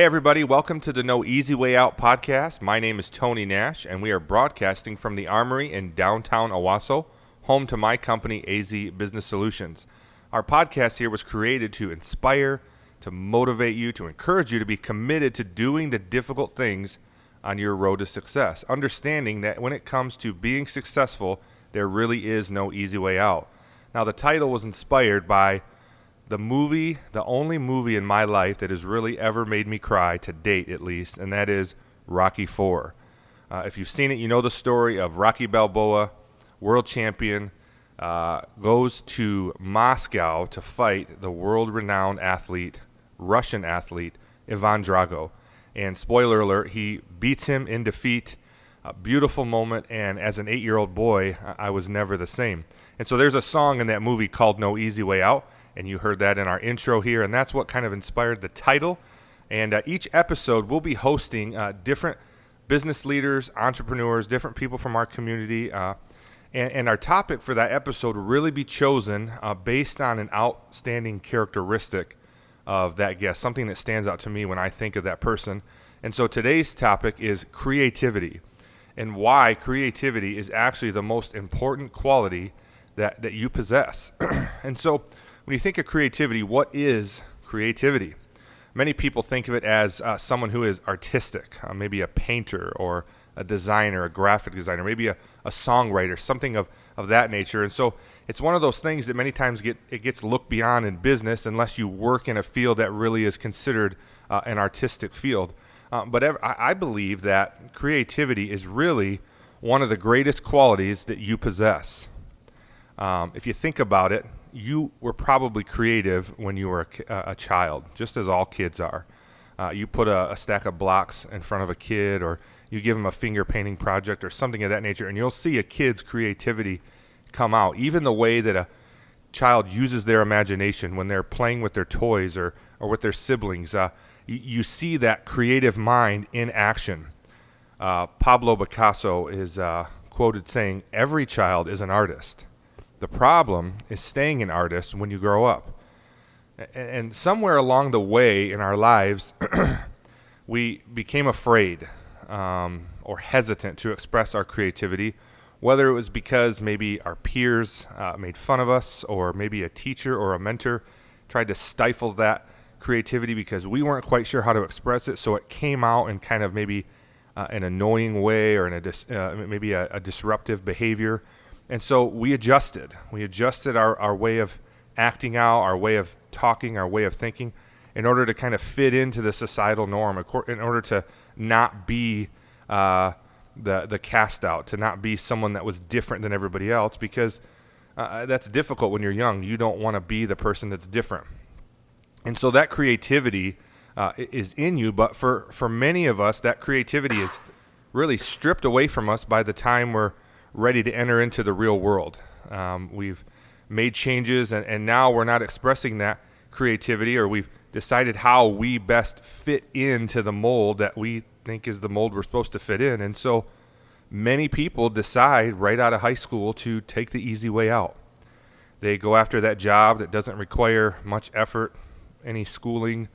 Hey everybody, welcome to the No Easy Way Out podcast. My name is Tony Nash, and we are broadcasting from the Armory in downtown Owasso, home to my company, AZ Business Solutions. Our podcast here was created to inspire, to motivate you, to encourage you to be committed to doing the difficult things on your road to success, understanding that when it comes to being successful, there really is no easy way out. Now, the title was inspired by the only movie in my life that has really ever made me cry, to date at least, and that is Rocky IV. If you've seen it, you know the story of Rocky Balboa, world champion, goes to Moscow to fight the world-renowned athlete, Russian athlete, Ivan Drago. And spoiler alert, he beats him in defeat. A beautiful moment, and as an 8-year-old boy, I was never the same. And so there's a song in that movie called No Easy Way Out, and you heard that in our intro here, and that's what kind of inspired the title. And each episode, we'll be hosting different business leaders, entrepreneurs, different people from our community, and our topic for that episode will really be chosen based on an outstanding characteristic of that guest, something that stands out to me when I think of that person. And so today's topic is creativity, and why creativity is actually the most important quality that you possess. And so when you think of creativity, what is creativity? Many people think of it as someone who is artistic, maybe a painter or a designer, a graphic designer, maybe a songwriter, something of that nature. And so it's one of those things that many times gets looked beyond in business unless you work in a field that really is considered an artistic field. But I believe that creativity is really one of the greatest qualities that you possess. If you think about it, you were probably creative when you were a child, just as all kids are. You put a stack of blocks in front of a kid, or you give them a finger painting project or something of that nature, and you'll see a kid's creativity come out. Even the way that a child uses their imagination when they're playing with their toys or with their siblings, you see that creative mind in action. Pablo Picasso is quoted saying, "Every child is an artist. The problem is staying an artist when you grow up." And somewhere along the way in our lives, we became afraid or hesitant to express our creativity, whether it was because maybe our peers made fun of us, or maybe a teacher or a mentor tried to stifle that creativity because we weren't quite sure how to express it, so it came out in kind of maybe an annoying way, or maybe a disruptive behavior. And so we adjusted. We adjusted our way of acting out, our way of talking, our way of thinking, in order to kind of fit into the societal norm, in order to not be the cast out, to not be someone that was different than everybody else, because that's difficult when you're young. You don't want to be the person that's different. And so that creativity is in you, but for many of us, that creativity is really stripped away from us by the time we're ready to enter into the real world. We've made changes, and now we're not expressing that creativity, or we've decided how we best fit into the mold that we think is the mold we're supposed to fit in. And so many people decide right out of high school to take the easy way out. They go after that job that doesn't require much effort, any schooling,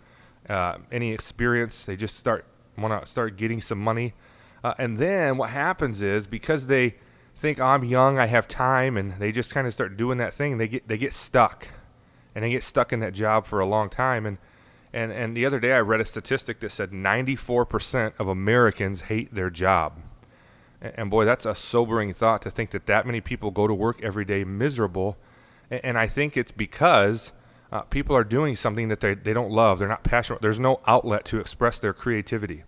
any experience. They just want to start getting some money. And then what happens is, because they think, I'm young, I have time, and they just kind of start doing that thing, they get stuck, and they get stuck in that job for a long time. And the other day I read a statistic that said 94% of Americans hate their job. And boy, that's a sobering thought, to think that many people go to work every day miserable. And I think it's because people are doing something that they don't love, they're not passionate, there's no outlet to express their creativity.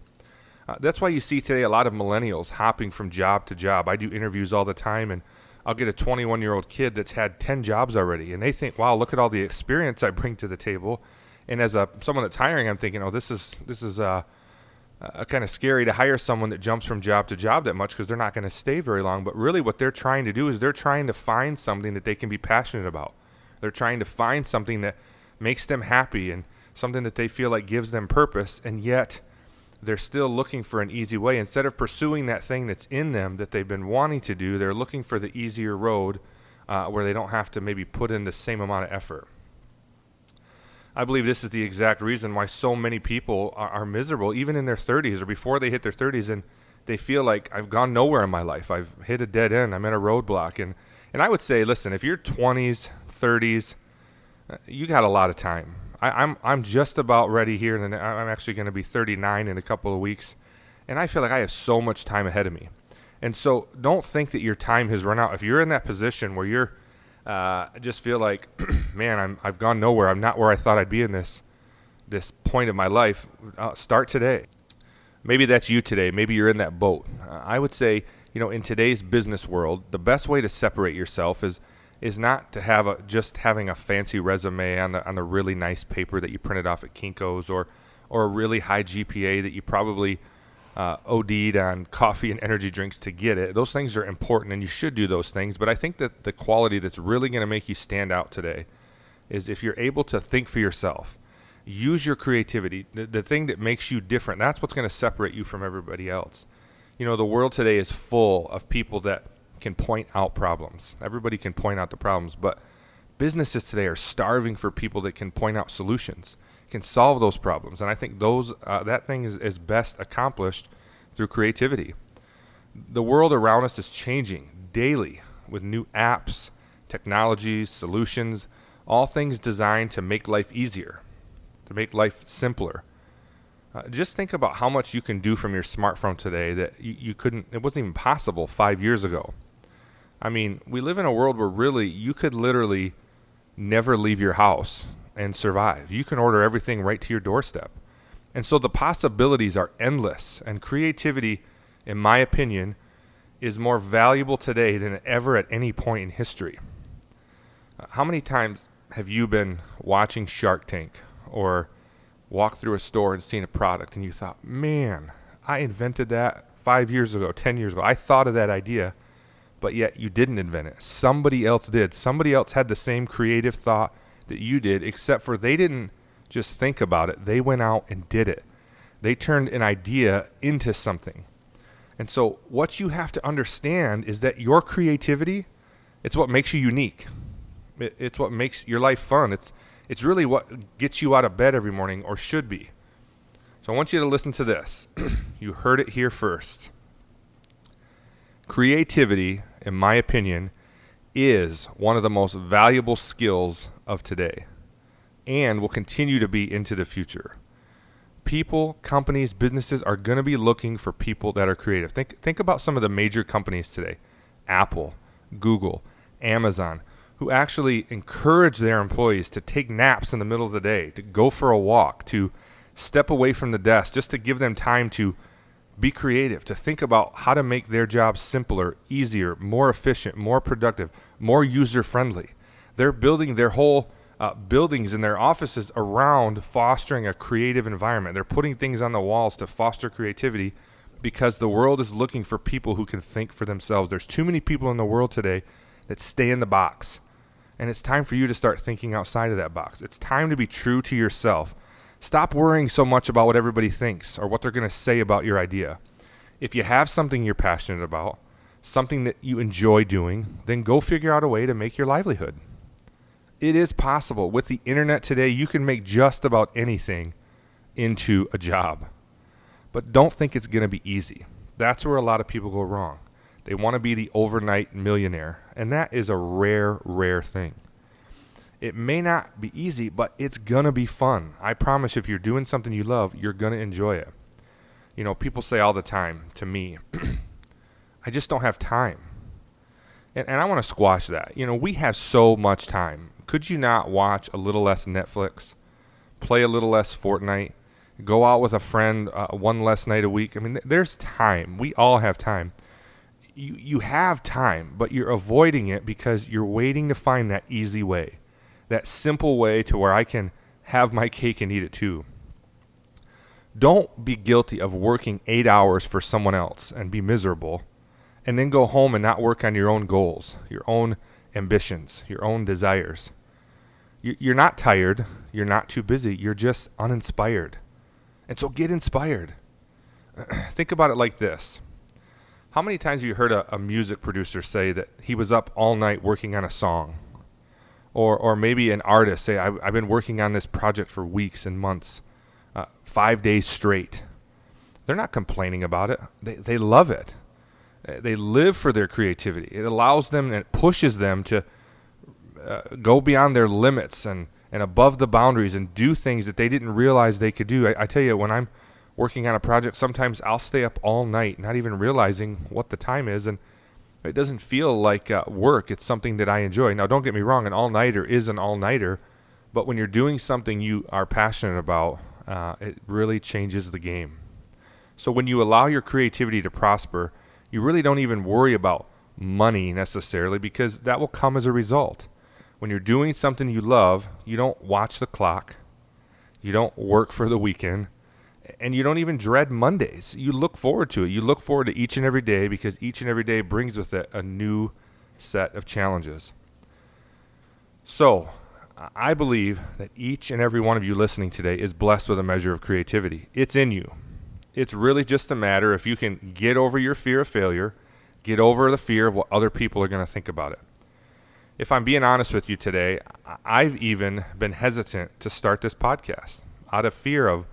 That's why you see today a lot of millennials hopping from job to job. I do interviews all the time, and I'll get a 21-year-old kid that's had 10 jobs already, and they think, wow, look at all the experience I bring to the table. And as someone that's hiring, I'm thinking, oh, this is kind of scary to hire someone that jumps from job to job that much, because they're not going to stay very long. But really what they're trying to do is they're trying to find something that they can be passionate about. They're trying to find something that makes them happy, and something that they feel like gives them purpose, and yet they're still looking for an easy way. Instead of pursuing that thing that's in them that they've been wanting to do, they're looking for the easier road where they don't have to maybe put in the same amount of effort. I believe this is the exact reason why so many people are miserable, even in their 30s or before they hit their 30s, and they feel like I've gone nowhere in my life. I've hit a dead end. I'm at a roadblock. And I would say, listen, if you're 20s, 30s, you got a lot of time. I'm just about ready here, and then I'm actually going to be 39 in a couple of weeks, and I feel like I have so much time ahead of me. And so don't think that your time has run out. If you're in that position where you're just feel like, man, I've gone nowhere. I'm not where I thought I'd be in this point of my life. Start today. Maybe that's you today. Maybe you're in that boat. I would say, in today's business world, the best way to separate yourself is not to have just having a fancy resume on the really nice paper that you printed off at Kinko's, or a really high GPA that you probably OD'd on coffee and energy drinks to get it. Those things are important, and you should do those things. But I think that the quality that's really going to make you stand out today is if you're able to think for yourself, use your creativity, the thing that makes you different. That's what's going to separate you from everybody else. The world today is full of people that can point out problems. Everybody can point out the problems, but businesses today are starving for people that can point out solutions, can solve those problems. And I think that thing is best accomplished through creativity. The world around us is changing daily with new apps, technologies, solutions, all things designed to make life easier, to make life simpler. Just think about how much you can do from your smartphone today that you couldn't, it wasn't even possible 5 years ago. I mean, we live in a world where really you could literally never leave your house and survive. You can order everything right to your doorstep. And so the possibilities are endless, and creativity, in my opinion, is more valuable today than ever at any point in history. How many times have you been watching Shark Tank or walked through a store and seen a product and you thought, man, I invented that 5 years ago, 10 years ago. I thought of that idea, but yet you didn't invent it. Somebody else did. Somebody else had the same creative thought that you did, except for they didn't just think about it. They went out and did it. They turned an idea into something. And so what you have to understand is that your creativity, it's what makes you unique. It's what makes your life fun. It's really what gets you out of bed every morning, or should be. So I want you to listen to this. You heard it here first. Creativity, in my opinion, is one of the most valuable skills of today, and will continue to be into the future. People, companies, businesses are going to be looking for people that are creative. Think about some of the major companies today. Apple, Google, Amazon, who actually encourage their employees to take naps in the middle of the day, to go for a walk, to step away from the desk, just to give them time to be creative, to think about how to make their jobs simpler, easier, more efficient, more productive, more user-friendly. They're building their whole buildings and their offices around fostering a creative environment. They're putting things on the walls to foster creativity because the world is looking for people who can think for themselves. There's too many people in the world today that stay in the box, and it's time for you to start thinking outside of that box. It's time to be true to yourself. Stop worrying so much about what everybody thinks or what they're going to say about your idea. If you have something you're passionate about, something that you enjoy doing, then go figure out a way to make your livelihood. It is possible. With the internet today, you can make just about anything into a job. But don't think it's going to be easy. That's where a lot of people go wrong. They want to be the overnight millionaire, and that is a rare, rare thing. It may not be easy, but it's going to be fun. I promise if you're doing something you love, you're going to enjoy it. People say all the time to me, I just don't have time. And I want to squash that. We have so much time. Could you not watch a little less Netflix, play a little less Fortnite, go out with a friend one less night a week? I mean, there's time. We all have time. You have time, but you're avoiding it because you're waiting to find that easy way, that simple way to where I can have my cake and eat it too. Don't be guilty of working 8 hours for someone else and be miserable, and then go home and not work on your own goals, your own ambitions, your own desires. You're not tired. You're not too busy. You're just uninspired. And so get inspired. Think about it like this. How many times have you heard a music producer say that he was up all night working on a song? or maybe an artist. Say, I've been working on this project for weeks and months, 5 days straight. They're not complaining about it. They love it. They live for their creativity. It allows them and it pushes them to go beyond their limits and above the boundaries and do things that they didn't realize they could do. I tell you, when I'm working on a project, sometimes I'll stay up all night, not even realizing what the time is, and it doesn't feel like work. It's something that I enjoy. Now, don't get me wrong, an all-nighter is an all-nighter, but when you're doing something you are passionate about, it really changes the game. So when you allow your creativity to prosper, you really don't even worry about money necessarily, because that will come as a result. When you're doing something you love, you don't watch the clock, you don't work for the weekend, and you don't even dread Mondays. You look forward to it. You look forward to each and every day, because each and every day brings with it a new set of challenges. So I believe that each and every one of you listening today is blessed with a measure of creativity. It's in you. It's really just a matter if you can get over your fear of failure, get over the fear of what other people are going to think about it. If I'm being honest with you today, I've even been hesitant to start this podcast out of fear of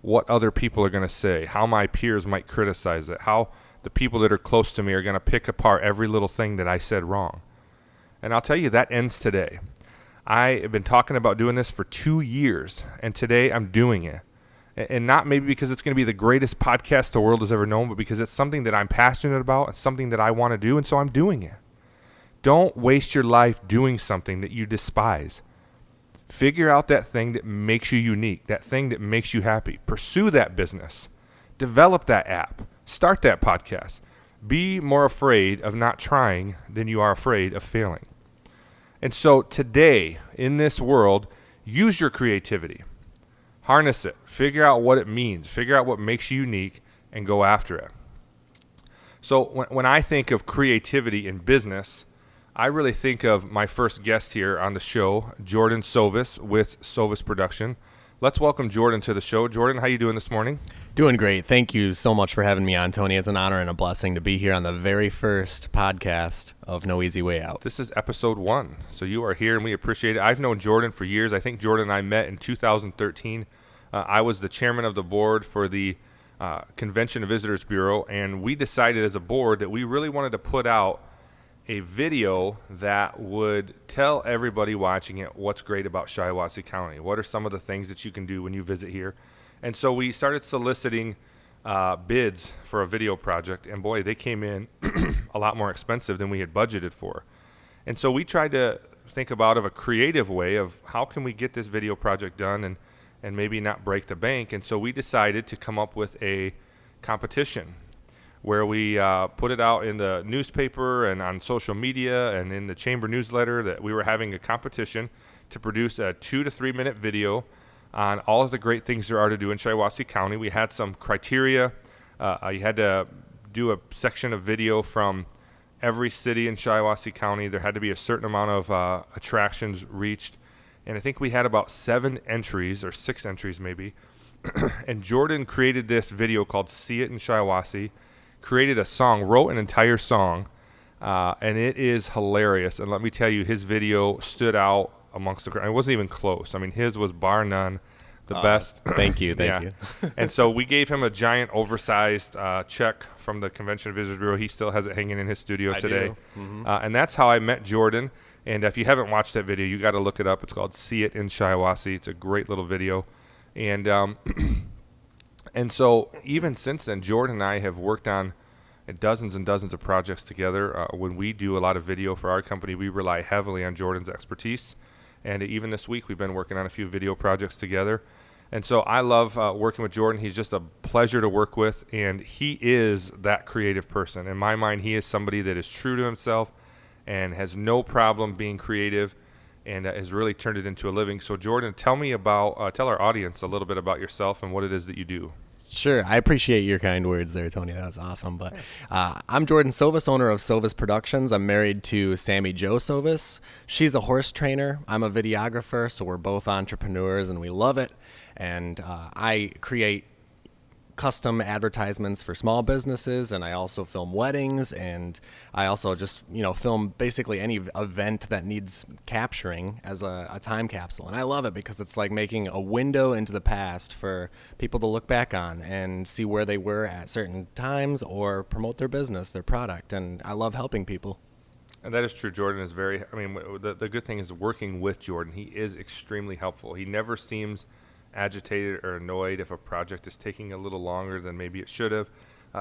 what other people are going to say, how my peers might criticize it, how the people that are close to me are going to pick apart every little thing that I said wrong. And I'll tell you, that ends today. I have been talking about doing this for 2 years, and today I'm doing it. And not maybe because it's going to be the greatest podcast the world has ever known, but because it's something that I'm passionate about and something that I want to do, and so I'm doing it. Don't waste your life doing something that you despise. Figure out that thing that makes you unique, that thing that makes you happy. Pursue that business. Develop that app. Start that podcast. Be more afraid of not trying than you are afraid of failing. And so today, in this world, use your creativity. Harness it. Figure out what it means. Figure out what makes you unique and go after it. So when I think of creativity in business, I really think of my first guest here on the show, Jordan Sovis with Sovis Production. Let's welcome Jordan to the show. Jordan, how you doing this morning? Doing great. Thank you so much for having me on, Tony. It's an honor and a blessing to be here on the very first podcast of No Easy Way Out. This is episode 1, so you are here and we appreciate it. I've known Jordan for years. I think Jordan and I met in 2013. I was the chairman of the board for the Convention and Visitors Bureau, and we decided as a board that we really wanted to put out a video that would tell everybody watching it what's great about Shiawassee County. What are some of the things that you can do when you visit here? And so we started soliciting bids for a video project, and boy, they came in a lot more expensive than we had budgeted for. And so we tried to think about a creative way of how can we get this video project done and maybe not break the bank. And so we decided to come up with a competition where we put it out in the newspaper and on social media and in the chamber newsletter that we were having a competition to produce a 2 to 3 minute video on all of the great things there are to do in Shiawassee County. We had some criteria. You had to do a section of video from every city in Shiawassee County. There had to be a certain amount of attractions reached. And I think we had about 7 entries or 6 entries maybe. And Jordan created this video called See It in Shiawassee. Created a song, wrote an entire song, and it is hilarious. And let me tell you, his video stood out amongst the crowd. It wasn't even close. I mean, his was bar none the best. Thank you. And so we gave him a giant, oversized check from the Convention and Visitors Bureau. He still has it hanging in his studio today. Mm-hmm. And that's how I met Jordan. And if you haven't watched that video, you got to look it up. It's called See It in Shiawassee. It's a great little video. And and so even since then, Jordan and I have worked on dozens and dozens of projects together. When we do a lot of video for our company, we rely heavily on Jordan's expertise. And even this week, we've been working on a few video projects together. And so I love working with Jordan. He's just a pleasure to work with, and he is that creative person. In my mind, he is somebody that is true to himself and has no problem being creative and has really turned it into a living. So Jordan, tell our audience a little bit about yourself and what it is that you do. Sure. I appreciate your kind words there, Tony. That was awesome. But I'm Jordan Sovis, owner of Sovis Productions. I'm married to Sammy Jo Sovis. She's a horse trainer. I'm a videographer, so we're both entrepreneurs, and we love it. And I create custom advertisements for small businesses, and I also film weddings, and I also just, film basically any event that needs capturing as a time capsule. And I love it because it's like making a window into the past for people to look back on and see where they were at certain times or promote their business, their product. And I love helping people. And that is true. Jordan is the good thing is working with Jordan. He is extremely helpful. He never seems agitated or annoyed if a project is taking a little longer than maybe it should have.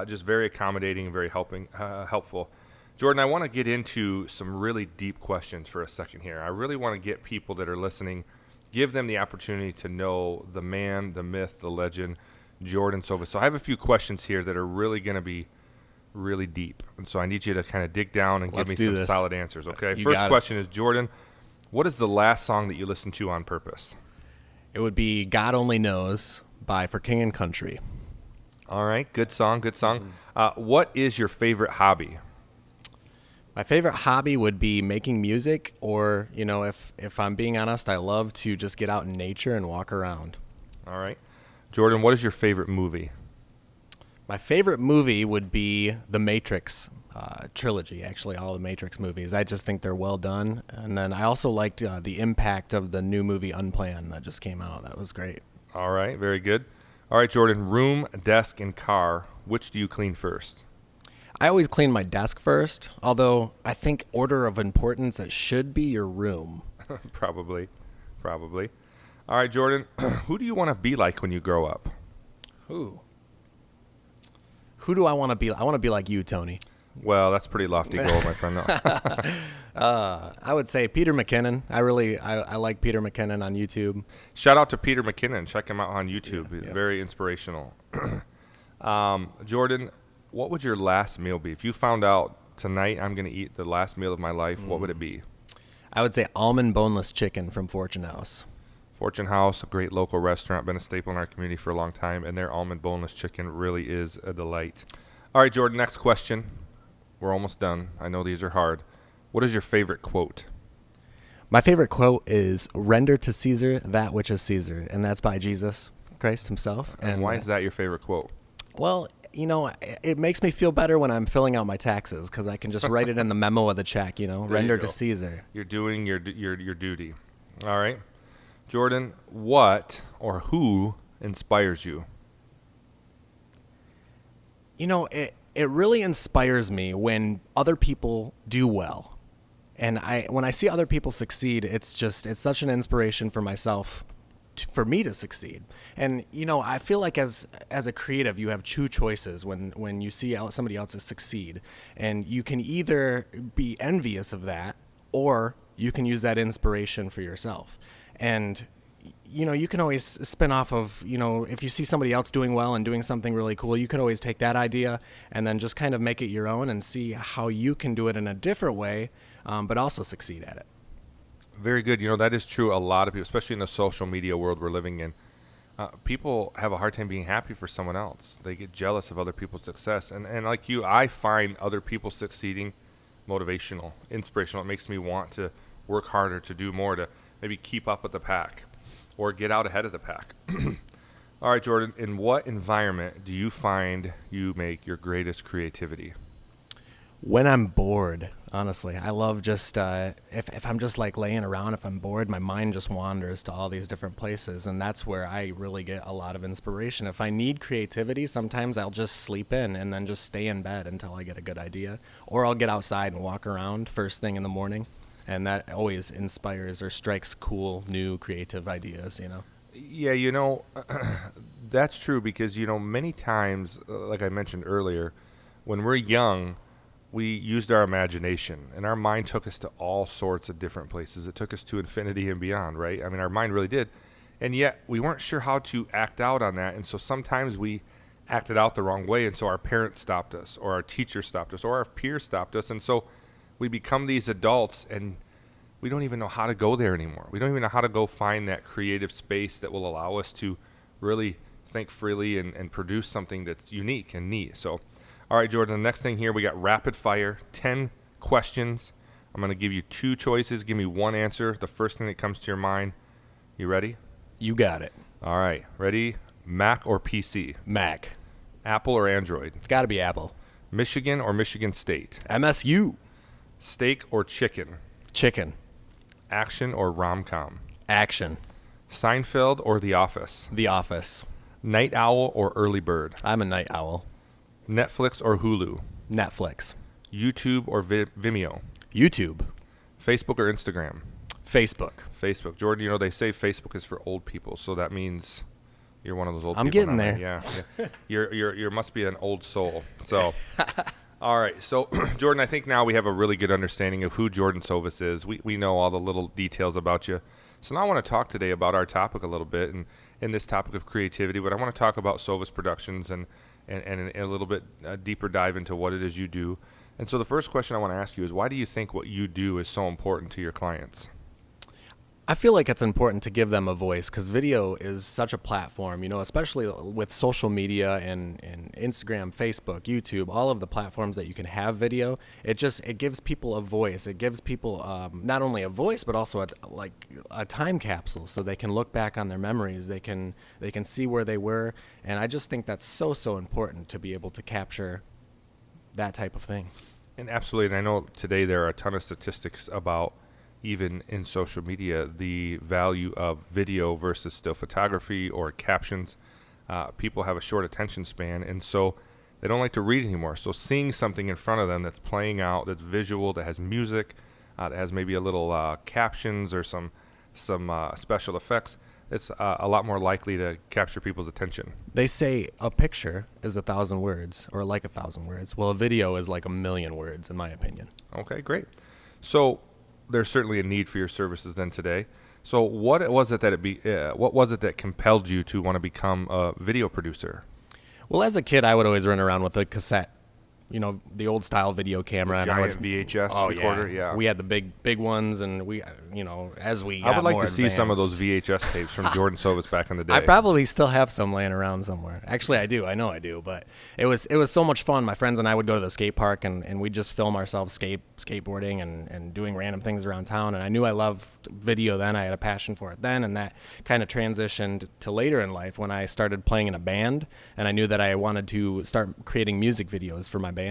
Just very accommodating and very helpful. Jordan, I want to get into some really deep questions for a second here. I really want to get people that are listening, give them the opportunity to know the man, the myth, the legend, Jordan Sovis. So I have a few questions here that are really going to be really deep. And so I need you to kind of dig down and give me some solid answers, okay? First question is, Jordan, what is the last song that you listened to on purpose? It would be God Only Knows by For King and Country. All right. Good song. What is your favorite hobby? My favorite hobby would be making music, or, if I'm being honest, I love to just get out in nature and walk around. All right. Jordan, what is your favorite movie? My favorite movie would be the Matrix trilogy, actually, all the Matrix movies. I just think they're well done. And then I also liked the impact of the new movie Unplanned that just came out. That was great. All right, very good. All right, Jordan, room, desk, and car, which do you clean first? I always clean my desk first, although I think order of importance, it should be your room. Probably. All right, Jordan, who do you want to be like when you grow up? Who do I want to be? I want to be like you, Tony. Well, that's a pretty lofty goal, my friend. I would say Peter McKinnon. I like Peter McKinnon on YouTube. Shout out to Peter McKinnon. Check him out on YouTube. Yeah. Very inspirational. Jordan, what would your last meal be? If you found out tonight I'm going to eat the last meal of my life, what would it be? I would say almond boneless chicken from Fortune House. Fortune House, a great local restaurant, been a staple in our community for a long time, and their almond boneless chicken really is a delight. All right, Jordan, next question. We're almost done. I know these are hard. What is your favorite quote? My favorite quote is, "Render to Caesar that which is Caesar," and that's by Jesus Christ himself. And why is that your favorite quote? Well, it makes me feel better when I'm filling out my taxes because I can just write it in the memo of the check, render to Caesar. You're doing your duty. All right. Jordan, what or who inspires you? It really inspires me when other people do well. And when I see other people succeed, it's such an inspiration for myself, for me to succeed. And, I feel like as a creative, you have two choices when you see somebody else succeed. And you can either be envious of that, or you can use that inspiration for yourself. And, you can always spin off of, if you see somebody else doing well and doing something really cool, you can always take that idea and then just kind of make it your own and see how you can do it in a different way, but also succeed at it. Very good. That is true. A lot of people, especially in the social media world we're living in, people have a hard time being happy for someone else. They get jealous of other people's success. And like you, I find other people succeeding motivational, inspirational. It makes me want to work harder, to do more, to maybe keep up with the pack or get out ahead of the pack. All right, Jordan, in what environment do you find you make your greatest creativity? When I'm bored, honestly. I love just, if I'm just like laying around, if I'm bored, my mind just wanders to all these different places, and that's where I really get a lot of inspiration. If I need creativity, sometimes I'll just sleep in and then just stay in bed until I get a good idea, or I'll get outside and walk around first thing in the morning. And that always inspires or strikes cool, new, creative ideas, Yeah, that's true because, many times, like I mentioned earlier, when we're young, we used our imagination, and our mind took us to all sorts of different places. It took us to infinity and beyond, right? I mean, our mind really did. And yet, we weren't sure how to act out on that, and so sometimes we acted out the wrong way, and so our parents stopped us, or our teacher stopped us, or our peers stopped us, and so we become these adults, and we don't even know how to go there anymore. We don't even know how to go find that creative space that will allow us to really think freely and produce something that's unique and neat. So, all right, Jordan, the next thing here, we got rapid fire, 10 questions. I'm going to give you 2 choices. Give me one answer, the first thing that comes to your mind. You ready? You got it. All right, ready? Mac or PC? Mac. Apple or Android? It's got to be Apple. Michigan or Michigan State? MSU. Steak or chicken? Chicken. Action or rom-com? Action. Seinfeld or The Office? The Office. Night owl or early bird? I'm a night owl. Netflix or Hulu? Netflix. YouTube or Vimeo? YouTube. Facebook or Instagram? Facebook. Facebook. Jordan, you know, they say Facebook is for old people, so that means you're one of those old I'm people. getting now, there. right? Yeah. You must be an old soul. So, all right. So, Jordan, I think now we have a really good understanding of who Jordan Sovis is. We know all the little details about you. So now I want to talk today about our topic a little bit, and in this topic of creativity, but I want to talk about Sovis Productions and a little bit deeper dive into what it is you do. And so the first question I want to ask you is, why do you think what you do is so important to your clients? I feel like it's important to give them a voice because video is such a platform, you know, especially with social media and Instagram, Facebook, YouTube, all of the platforms that you can have video. It gives people a voice. It gives people not only a voice, but also a time capsule so they can look back on their memories. They can see where they were. And I just think that's so important to be able to capture that type of thing. And absolutely. And I know today there are a ton of statistics about, even in social media, the value of video versus still photography or captions. People have a short attention span, and so they don't like to read anymore. So seeing something in front of them that's playing out, that's visual, that has music, that has maybe a little captions or some special effects, it's a lot more likely to capture people's attention. They say a picture is 1,000 words, or like 1,000 words. Well, a video is like 1,000,000 words, in my opinion. Okay, great. So there's certainly a need for your services then today. So what was it that compelled you to want to become a video producer? Well, as a kid, I would always run around with a cassette, you know, the old style video camera. Giant VHS recorder. Yeah. We had the big ones, and we, you know, as we got I would like more to see some of advanced- those VHS tapes from Jordan Sovis back in the day. I probably still have some laying around somewhere. Actually, I do. I know I do. But it was so much fun. My friends and I would go to the skate park, and we'd just film ourselves skateboarding and doing random things around town. And I knew I loved video then. I had a passion for it then, and that kind of transitioned to later in life when I started playing in a band, and I knew that I wanted to start creating music videos for my band.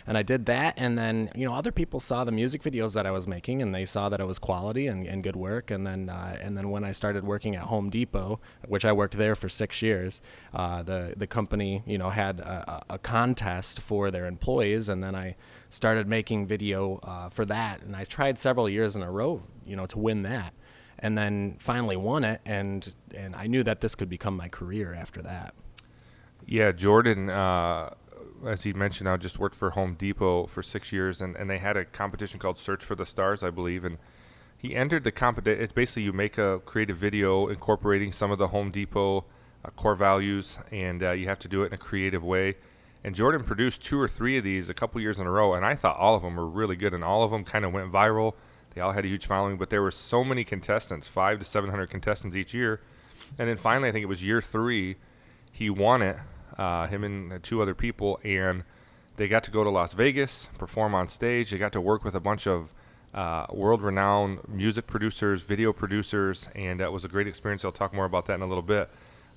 And I did that, and then, you know, other people saw the music videos that I was making, and they saw that it was quality and good work. And then when I started working at Home Depot, which I worked there for 6 years, the company, you know, had a contest for their employees, and then I started making video for that. And I tried several years in a row, you know, to win that, and then finally won it. And I knew that this could become my career after that. Yeah, Jordan, as he mentioned, I just worked for Home Depot for 6 years, and they had a competition called Search for the Stars, I believe, and he entered the competition. It's basically you make a creative video incorporating some of the Home Depot core values, and you have to do it in a creative way. And Jordan produced 2 or 3 of these a couple years in a row, and I thought all of them were really good, and all of them kind of went viral. They all had a huge following, but there were so many contestants, 500 to 700 contestants each year. And then finally, I think it was year 3, he won it. Him and 2 other people, and they got to go to Las Vegas, perform on stage. They got to work with a bunch of world-renowned music producers, video producers, and that was a great experience. I'll talk more about that in a little bit.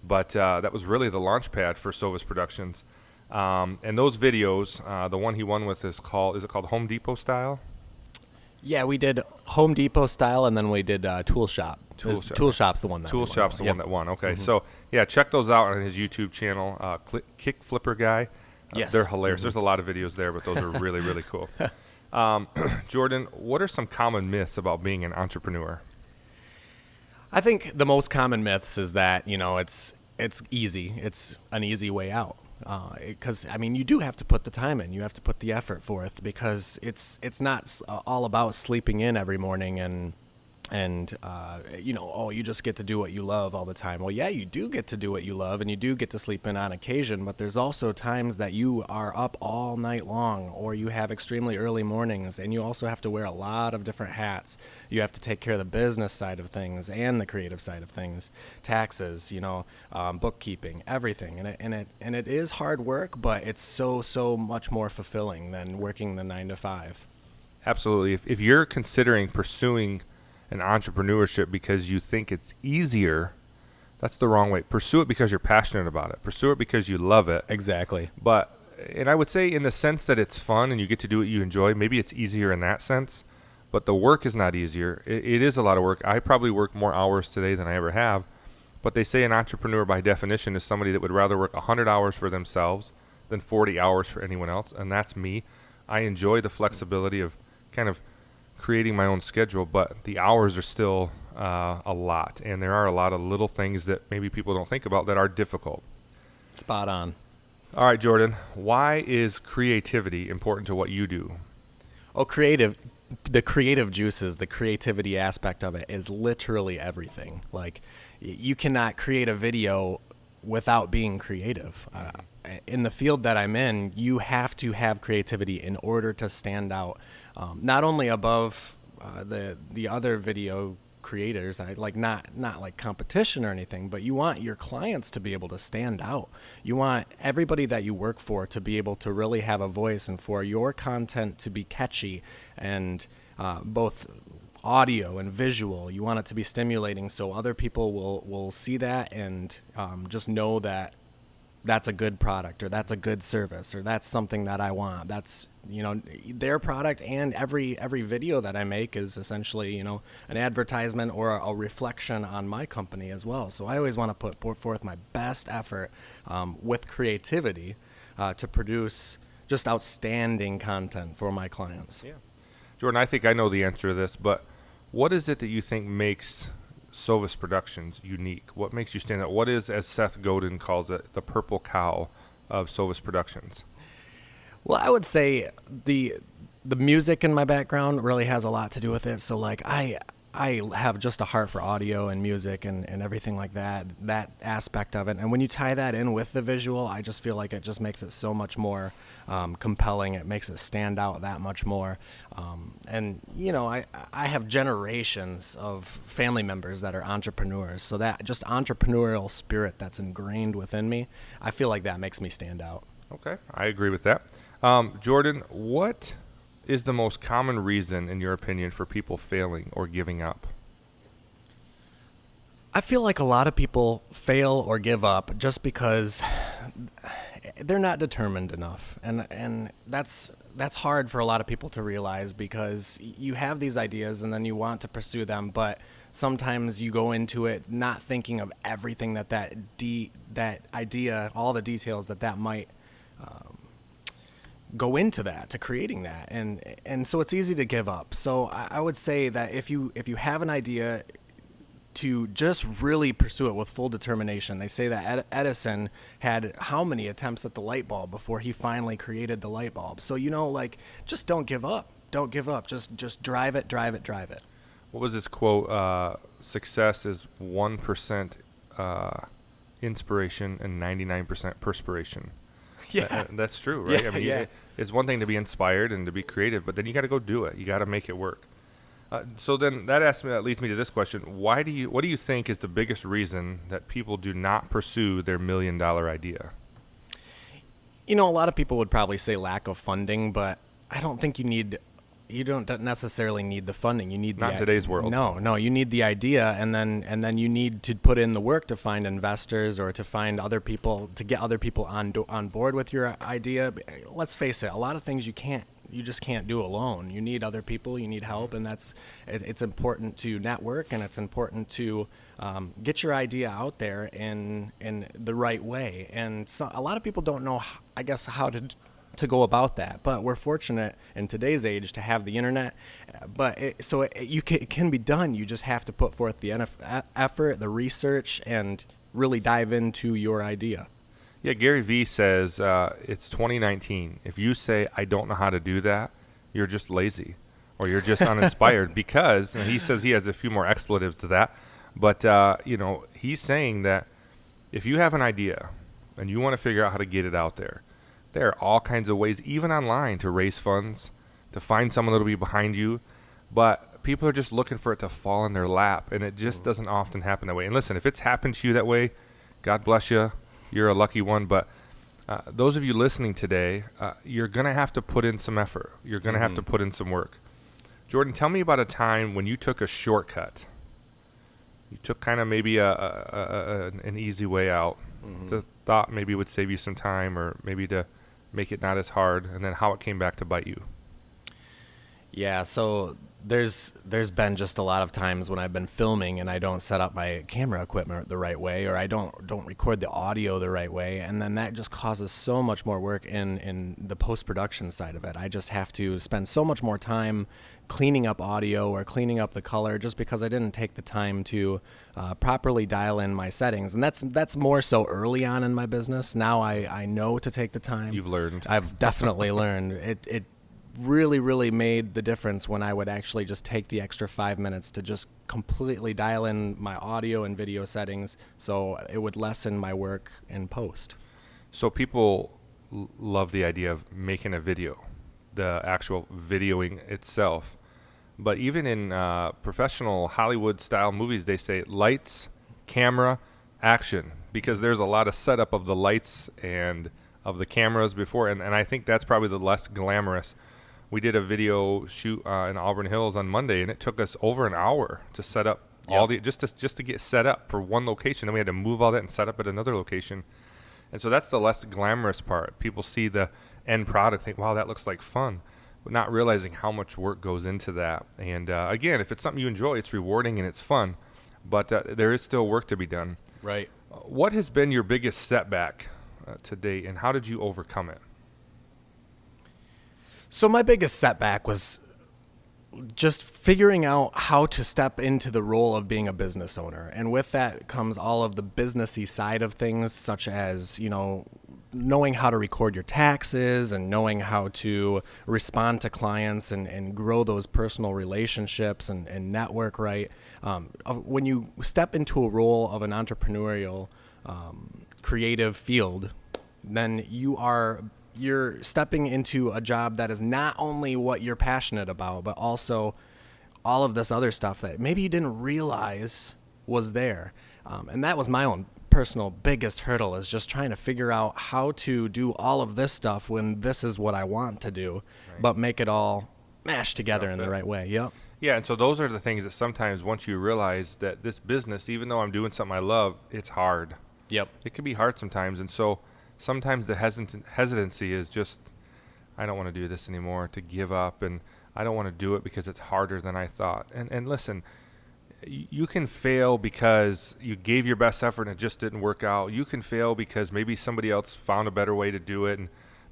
But that was really the launch pad for Sovis Productions. And those videos, the one he won with is it called Home Depot Style? Yeah, we did Home Depot Style, and then we did Tool Shop. Tool Shop's the one that Tool won. Shop's the one that won. Okay, so yeah, check those out on his YouTube channel, Kick Flipper Guy. Yes. They're hilarious. There's a lot of videos there, but those are really, really cool. Jordan, what are some common myths about being an entrepreneur? I think the most common myths is that, you know, it's easy. It's an easy way out. Because I mean, you do have to put the time in. You have to put the effort forth, because it's not all about sleeping in every morning and you know, oh, you just get to do what you love all the time. Well, yeah, you do get to do what you love, and you do get to sleep in on occasion, but there's also times that you are up all night long, or you have extremely early mornings, and you also have to wear a lot of different hats. You have to take care of the business side of things and the creative side of things, taxes, you know, bookkeeping, everything. And it is hard work, but it's so much more fulfilling than working the 9 to 5. Absolutely. If you're considering pursuing an entrepreneurship because you think it's easier That's the wrong way. Pursue it because you're passionate about it. Pursue it because you love it. Exactly. And I would say in the sense that it's fun and you get to do what you enjoy, maybe it's easier in that sense, but the work is not easier. It is a lot of work. I probably work more hours today than I ever have, but they say an entrepreneur by definition is somebody that would rather work 100 hours for themselves than 40 hours for anyone else, and that's me. I enjoy the flexibility of kind of creating my own schedule, but the hours are still a lot, and there are a lot of little things that maybe people don't think about that are difficult. Spot on. All right, Jordan, why is creativity important to what you do? Oh, the creative juices, the creativity aspect of it is literally everything. Like, you cannot create a video without being creative. In the field that I'm in, you have to have creativity in order to stand out, not only above the other video creators. Not like competition or anything, but you want your clients to be able to stand out. You want everybody that you work for to be able to really have a voice, and for your content to be catchy and both audio and visual. You want it to be stimulating so other people will see that and just know that that's a good product, or that's a good service, or that's something that I want. That's, their product, and every video that I make is essentially, an advertisement or a reflection on my company as well. So I always want to put forth my best effort with creativity to produce just outstanding content for my clients. Yeah. Jordan, I think I know the answer to this, but what is it that you think makes Sovis Productions unique? What makes you stand out? What is, as Seth Godin calls it, the purple cow of Sovis Productions? Well, I would say the music in my background really has a lot to do with it. So like I have just a heart for audio and music and everything like that aspect of it. And when you tie that in with the visual, I just feel like it just makes it so much more compelling. It makes it stand out that much more. And, I have generations of family members that are entrepreneurs. So that just entrepreneurial spirit that's ingrained within me, I feel like that makes me stand out. Okay, I agree with that. Jordan, what is the most common reason, in your opinion, for people failing or giving up? I feel like a lot of people fail or give up just because they're not determined enough. And that's hard for a lot of people to realize, because you have these ideas and then you want to pursue them, but sometimes you go into it not thinking of everything that idea, all the details that might go into that, to creating that, and so it's easy to give up. So I would say that if you have an idea, to just really pursue it with full determination. They say that Edison had how many attempts at the light bulb before he finally created the light bulb. So just don't give up. Don't give up. Just drive it. What was this quote? Success is 1% inspiration and 99% perspiration. Yeah, that's true, right? Yeah, I mean, yeah. It's one thing to be inspired and to be creative, but then you got to go do it. You got to make it work. So then that leads me to this question: what do you think is the biggest reason that people do not pursue their $1 million idea? A lot of people would probably say lack of funding, but I don't think you don't necessarily need the funding. You need not in today's world. No, you need the idea, and then you need to put in the work to find investors or to find other people, to get other people on board with your idea. Let's face it, a lot of things you just can't do alone. You need other people, you need help, and it's important to network, and it's important to get your idea out there in the right way. And so a lot of people don't know, I guess, how to go about that, but we're fortunate in today's age to have the internet. But it can be done. You just have to put forth the effort, the research, and really dive into your idea. Yeah, Gary Vee says it's 2019. If you say, I don't know how to do that, you're just lazy or you're just uninspired, because he says he has a few more expletives to that. But, he's saying that if you have an idea and you want to figure out how to get it out there are all kinds of ways, even online, to raise funds, to find someone that'll be behind you. But people are just looking for it to fall in their lap, and it just doesn't often happen that way. And listen, if it's happened to you that way, God bless you. You're a lucky one, but those of you listening today, you're going to have to put in some effort. You're going to have to put in some work. Jordan, tell me about a time when you took a shortcut. you took kind of maybe an easy way out. The thought maybe would save you some time, or maybe to make it not as hard, and then how it came back to bite you. Yeah, so there's been just a lot of times when I've been filming and I don't set up my camera equipment the right way, or I don't record the audio the right way, and then that just causes so much more work in the post-production side of it. I just have to spend so much more time cleaning up audio or cleaning up the color just because I didn't take the time to properly dial in my settings. And that's more so early on in my business. Now I know to take the time. You've learned. I've definitely learned. It really made the difference when I would actually just take the extra 5 minutes to just completely dial in my audio and video settings, so it would lessen my work in post. So people love the idea of making a video, the actual videoing itself. But even in professional Hollywood-style movies, they say lights, camera, action, because there's a lot of setup of the lights and of the cameras before, and I think that's probably the less glamorous. We did a video shoot in Auburn Hills on Monday, and it took us over an hour to set up all the just to get set up for one location. Then we had to move all that and set up at another location. And so that's the less glamorous part. People see the end product, think, "Wow, that looks like fun," but not realizing how much work goes into that. And again, if it's something you enjoy, it's rewarding and it's fun. But there is still work to be done. Right. What has been your biggest setback to date, and how did you overcome it? So my biggest setback was just figuring out how to step into the role of being a business owner. And with that comes all of the businessy side of things, such as, knowing how to record your taxes and knowing how to respond to clients and grow those personal relationships and network right. When you step into a role of an entrepreneurial, creative field, then you're stepping into a job that is not only what you're passionate about, but also all of this other stuff that maybe you didn't realize was there. And that was my own personal biggest hurdle, is just trying to figure out how to do all of this stuff when this is what I want to do, right, but make it all mash together in the right way. Yep. Yeah, and so those are the things that sometimes once you realize that this business, even though I'm doing something I love, it's hard. Yep. It can be hard sometimes, and so sometimes the hesitancy is just, I don't want to do this anymore, to give up, and I don't want to do it because it's harder than I thought. And listen, you can fail because you gave your best effort and it just didn't work out. You can fail because maybe somebody else found a better way to do it,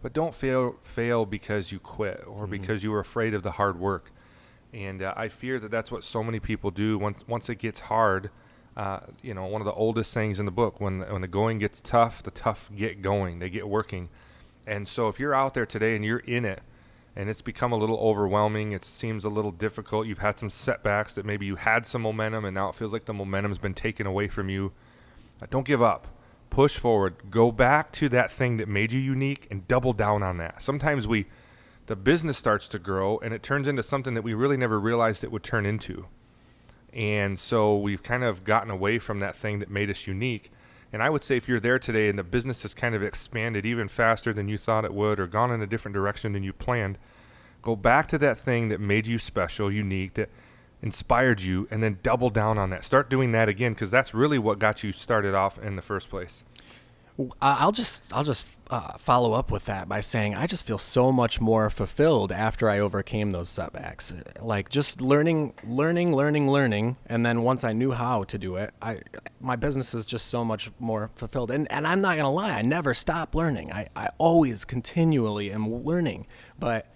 but don't fail because you quit or because you were afraid of the hard work. And I fear that that's what so many people do once it gets hard. One of the oldest sayings in the book, when the going gets tough, the tough get going, they get working. And so if you're out there today and you're in it and it's become a little overwhelming, it seems a little difficult, you've had some setbacks, that maybe you had some momentum and now it feels like the momentum's been taken away from you, don't give up. Push forward. Go back to that thing that made you unique and double down on that. Sometimes the business starts to grow and it turns into something that we really never realized it would turn into. And so we've kind of gotten away from that thing that made us unique. And I would say if you're there today and the business has kind of expanded even faster than you thought it would, or gone in a different direction than you planned, go back to that thing that made you special, unique, that inspired you, and then double down on that. Start doing that again, because that's really what got you started off in the first place. I'll just follow up with that by saying I just feel so much more fulfilled after I overcame those setbacks. Like just learning, and then once I knew how to do it, my business is just so much more fulfilled. And I'm not gonna lie, I never stop learning. I always continually am learning, but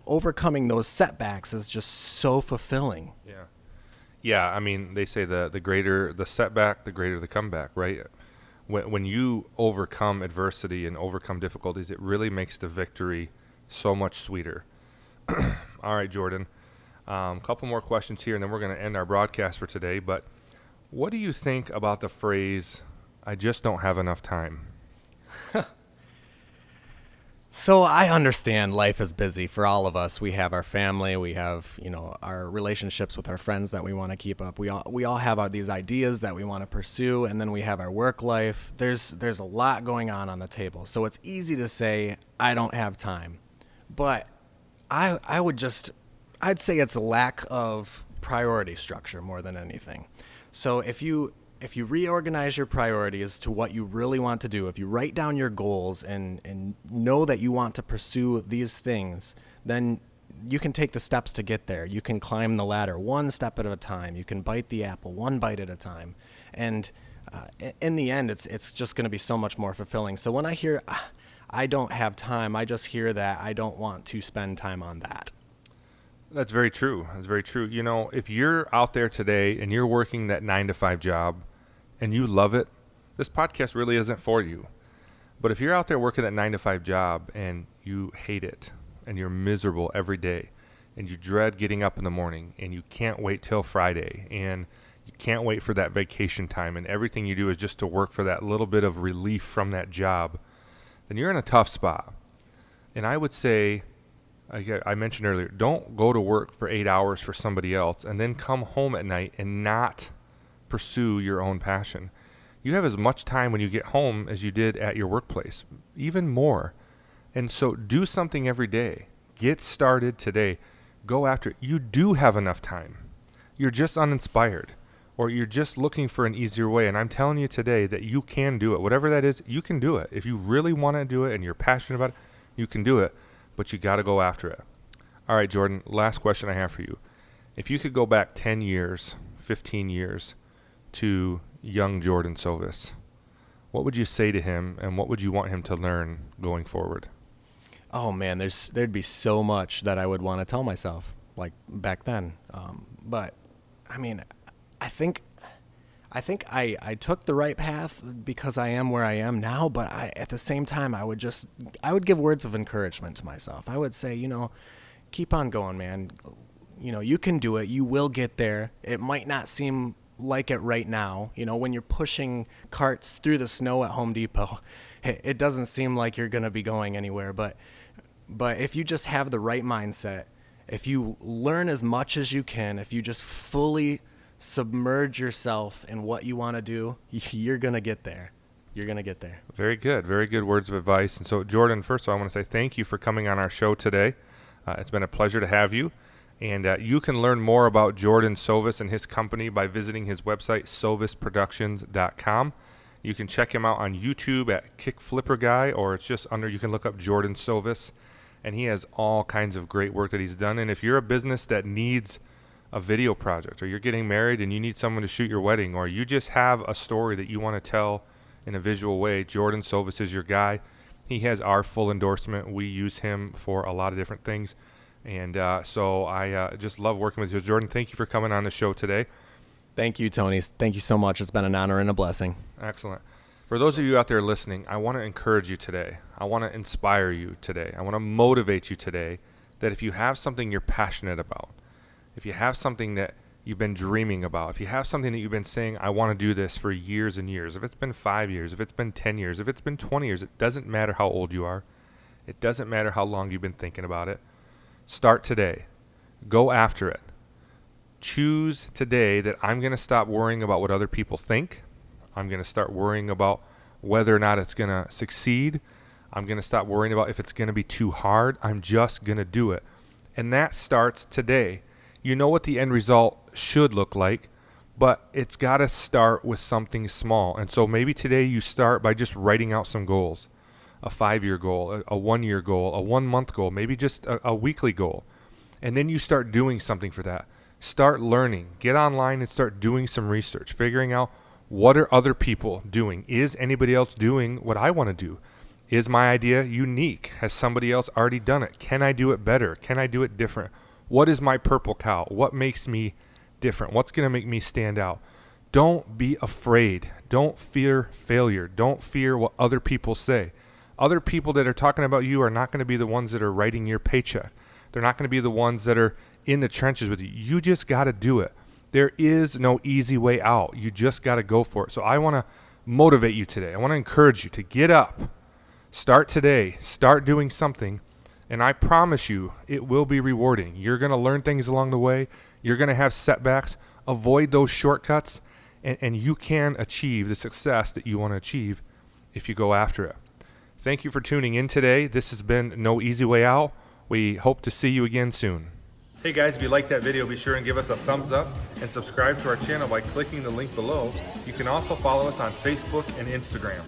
overcoming those setbacks is just so fulfilling. Yeah. I mean, they say the greater the setback, the greater the comeback, right? When you overcome adversity and overcome difficulties, it really makes the victory so much sweeter. All right, Jordan, a couple more questions here, and then we're going to end our broadcast for today. But what do you think about the phrase, "I just don't have enough time"? So I understand life is busy for all of us. We have our family, we have, our relationships with our friends that we want to keep up. We all have these ideas that we want to pursue, and then we have our work life. There's a lot going on the table. So it's easy to say I don't have time. But I'd say it's a lack of priority structure more than anything. So if you reorganize your priorities to what you really want to do, if you write down your goals and know that you want to pursue these things, then you can take the steps to get there. You can climb the ladder one step at a time. You can bite the apple one bite at a time. And in the end, it's just going to be so much more fulfilling. So when I hear, I don't have time, I just hear that I don't want to spend time on that. That's very true. That's very true. You know, if you're out there today and you're working that 9-to-5 job and you love it, this podcast really isn't for you. But if you're out there working that 9-to-5 job and you hate it and you're miserable every day and you dread getting up in the morning and you can't wait till Friday and you can't wait for that vacation time and everything you do is just to work for that little bit of relief from that job, then you're in a tough spot. And I would say, I mentioned earlier, don't go to work for 8 hours for somebody else and then come home at night and not pursue your own passion. You have as much time when you get home as you did at your workplace, even more. And so do something every day. Get started today. Go after it. You do have enough time. You're just uninspired, or you're just looking for an easier way. And I'm telling you today that you can do it. Whatever that is, you can do it. If you really want to do it and you're passionate about it, you can do it. But you got to go after it. All right, Jordan, last question I have for you. If you could go back 10 years, 15 years to young Jordan Sovis, what would you say to him and what would you want him to learn going forward? Oh man, there'd be so much that I would want to tell myself like back then. But I mean, I think I took the right path because I am where I am now, but at the same time, I would give words of encouragement to myself. I would say, keep on going, man. You can do it. You will get there. It might not seem like it right now. When you're pushing carts through the snow at Home Depot, it doesn't seem like you're going to be going anywhere. But if you just have the right mindset, if you learn as much as you can, if you just fully submerge yourself in what you want to do, you're going to get there. You're going to get there. Very good. Very good words of advice. And so, Jordan, first of all, I want to say thank you for coming on our show today. It's been a pleasure to have you. And you can learn more about Jordan Sovis and his company by visiting his website, sovisproductions.com. You can check him out on YouTube at Kick Flipper Guy, or it's just you can look up Jordan Sovis. And he has all kinds of great work that he's done. And if you're a business that needs a video project, or you're getting married and you need someone to shoot your wedding, or you just have a story that you want to tell in a visual way, Jordan Sovis is your guy. He has our full endorsement. We use him for a lot of different things. And so I just love working with you. Jordan, thank you for coming on the show today. Thank you, Tony. Thank you so much. It's been an honor and a blessing. Excellent. For those of you out there listening, I want to encourage you today. I want to inspire you today. I want to motivate you today that if you have something you're passionate about, if you have something that you've been dreaming about, if you have something that you've been saying, I want to do this for years and years, if it's been 5 years, if it's been 10 years, if it's been 20 years, it doesn't matter how old you are. It doesn't matter how long you've been thinking about it. Start today. Go after it. Choose today that I'm going to stop worrying about what other people think. I'm going to start worrying about whether or not it's going to succeed. I'm going to stop worrying about if it's going to be too hard. I'm just going to do it. And that starts today. You know what the end result should look like, but it's got to start with something small. And so maybe today you start by just writing out some goals, a 5-year goal, a 1-year goal, a 1-month goal, maybe just a weekly goal. And then you start doing something for that. Start learning. Get online and start doing some research, figuring out what are other people doing. Is anybody else doing what I want to do? Is my idea unique? Has somebody else already done it? Can I do it better? Can I do it different? What is my purple cow? What makes me different? What's going to make me stand out? Don't be afraid. Don't fear failure. Don't fear what other people say. Other people that are talking about you are not going to be the ones that are writing your paycheck. They're not going to be the ones that are in the trenches with you. You just got to do it. There is no easy way out. You just got to go for it. So I want to motivate you today. I want to encourage you to get up. Start today. Start doing something. And I promise you, it will be rewarding. You're going to learn things along the way. You're going to have setbacks. Avoid those shortcuts. And you can achieve the success that you want to achieve if you go after it. Thank you for tuning in today. This has been No Easy Way Out. We hope to see you again soon. Hey guys, if you like that video, be sure and give us a thumbs up and subscribe to our channel by clicking the link below. You can also follow us on Facebook and Instagram.